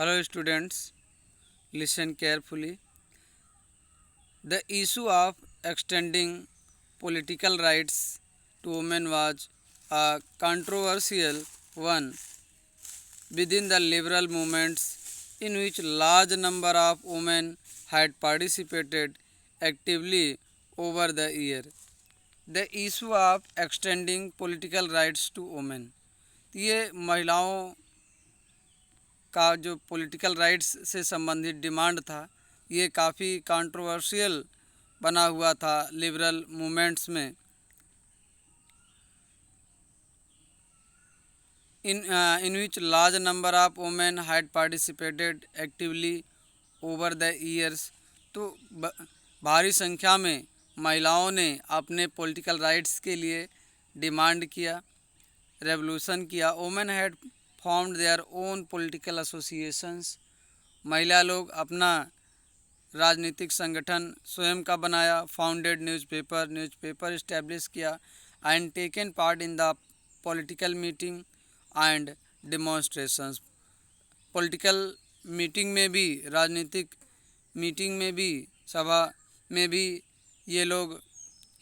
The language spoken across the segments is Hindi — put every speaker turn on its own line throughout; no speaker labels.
Hello students, listen carefully. The issue of extending political rights to women was a controversial one within the liberal movements in which large number of women had participated actively over the year. The issue of extending political rights to women, ये महिलाओं का जो पॉलिटिकल राइट्स से संबंधित डिमांड था, ये काफ़ी कंट्रोवर्शियल बना हुआ था लिबरल मूवमेंट्स में। in which large number of women had participated actively over the years, तो भारी संख्या में महिलाओं ने अपने पॉलिटिकल राइट्स के लिए डिमांड किया, रेवोल्यूशन किया। Women had formed their own political associations, महिला लोग अपना राजनीतिक संगठन स्वयं का बनाया। फाउंडेड न्यूज़पेपर इस्टेब्लिश किया and taken part in the political meeting and demonstrations. Political meeting में भी, राजनीतिक मीटिंग में भी, सभा में भी ये लोग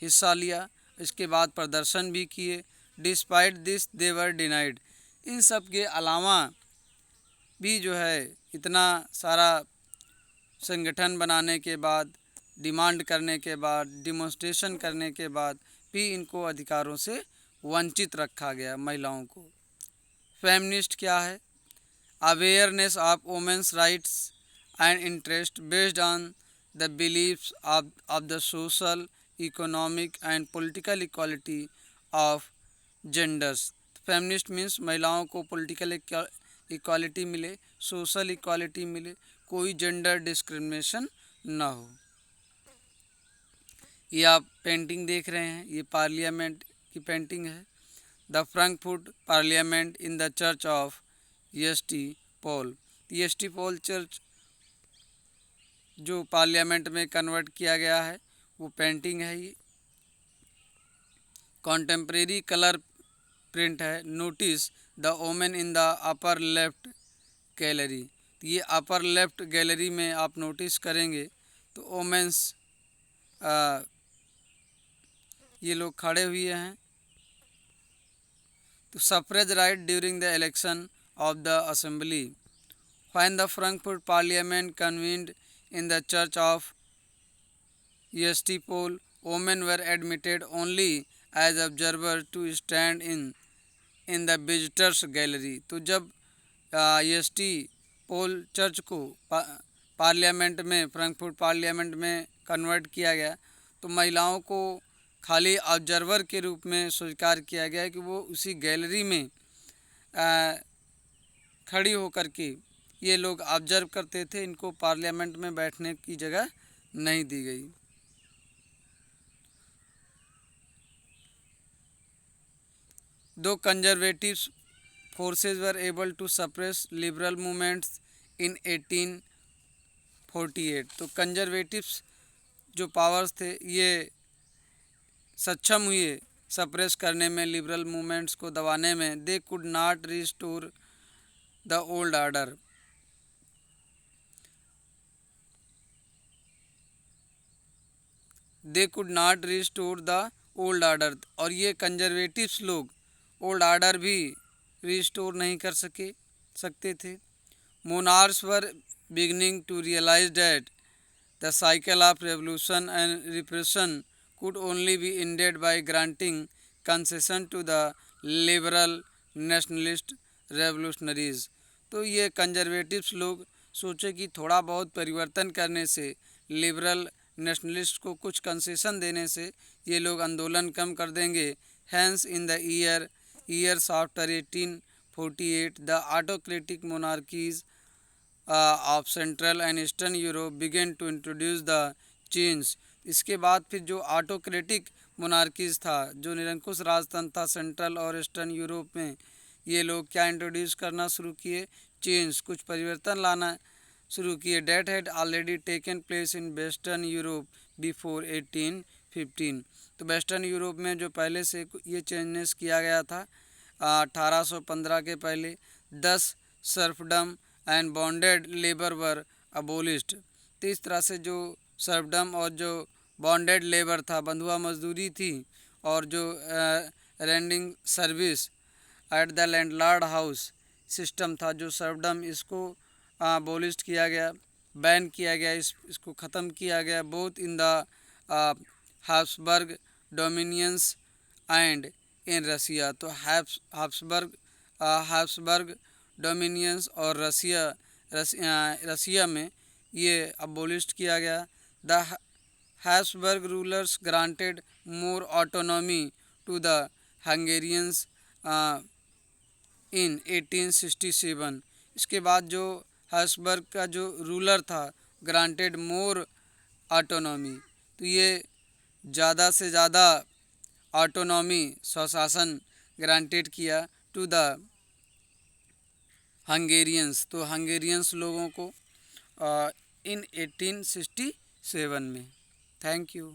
हिस्सा लिया। इसके बाद प्रदर्शन भी किए। Despite this they were denied. इन सब के अलावा भी जो है इतना सारा संगठन बनाने के बाद, डिमांड करने के बाद, डिमॉन्स्ट्रेशन करने के बाद भी इनको अधिकारों से वंचित रखा गया महिलाओं को। फेमिनिस्ट क्या है? Awareness of womens rights and interest based on the beliefs of the social, economic and political equality of genders. Feminist means महिलाओं को पॉलिटिकल इक्वालिटी मिले, सोशल इक्वालिटी मिले, कोई जेंडर डिस्क्रिमिनेशन ना हो। ये आप पेंटिंग देख रहे हैं, ये पार्लियामेंट की पेंटिंग है। The Frankfurt parliament in the church of EST Paul. EST Paul church जो पार्लियामेंट में कन्वर्ट किया गया है, वो पेंटिंग है। ये कॉन्टेम्प्रेरी कलर प्रिंट है। Notice the women in the upper left gallery. ये अपर लेफ्ट गैलरी में आप नोटिस करेंगे तो वुमेन्स ये लोग खड़े हुए हैं। तो suffrage right during the election of the assembly. When the Frankfurt parliament convened in the church of St Paul, women were admitted only as observers to stand in the visitors gallery। तो जब ईएसटी पोल चर्च को पार्लियामेंट में, फ्रैंकफर्ट पार्लियामेंट में कन्वर्ट किया गया, तो महिलाओं को खाली ऑब्जर्वर के रूप में स्वीकार किया गया कि वो उसी गैलरी में खड़ी होकर के ये लोग ऑब्जर्व करते थे। इनको पार्लियामेंट में बैठने की जगह नहीं दी गई। दो conservative forces were able to suppress liberal movements in 1848। तो कंजर्वेटिव्स जो पावर्स थे ये सक्षम हुए सप्रेस करने में, लिबरल मूवमेंट्स को दबाने में। They could not restore the old order. They could not restore the old order. और ये कंजर्वेटिव्स लोग ओल्ड आर्डर भी रिस्टोर नहीं कर सकते थे। Monarchs were beginning to realise that the cycle of revolution and repression could only be ended by granting concession to the liberal nationalist revolutionaries। तो ये कंजर्वेटिव्स लोग सोचे कि थोड़ा बहुत परिवर्तन करने से, लिबरल नेशनलिस्ट को कुछ कंसेशन देने से ये लोग आंदोलन कम कर देंगे। Hence in the years after 1848 the autocratic monarchies of Central and Eastern Europe began to introduce the change। इसके बाद फिर जो ऑटोक्रेटिक मोनार्कीज था, जो निरंकुश राजतंत्र था सेंट्रल और ईस्टर्न यूरोप में, ये लोग क्या इंट्रोड्यूस करना शुरू किए? चेंज, कुछ परिवर्तन लाना शुरू किए। That had already taken place in western Europe before 1815। तो वेस्टर्न यूरोप में जो पहले से ये चेंजेस किया गया था 1815 के पहले। 10 serfdom and bonded labour were abolished. तो इस तरह से जो सर्वडम और जो बॉन्डेड लेबर था, बंधुआ मजदूरी थी, और जो rending service at the landlord house system था, जो सर्वडम, इसको अबोलिश्ड किया गया, बैन किया गया, इसको ख़त्म किया गया both in the Habsburg dominions and in Russia. तो हाब्सबर्ग डोमिनियंस और रसिया में ये अबोलिश्ड किया गया। The Habsburg rulers granted more autonomy to the Hungarians in 1867। इसके बाद जो हैब्सबर्ग का जो रूलर था, ग्रांटेड मोर ऑटोनॉमी, तो ये ज़्यादा से ज़्यादा ऑटोनॉमी, स्वशासन ग्रांटेड किया टू द हंगेरियंस, तो हंगेरियंस लोगों को इन 1867 में। Thank you.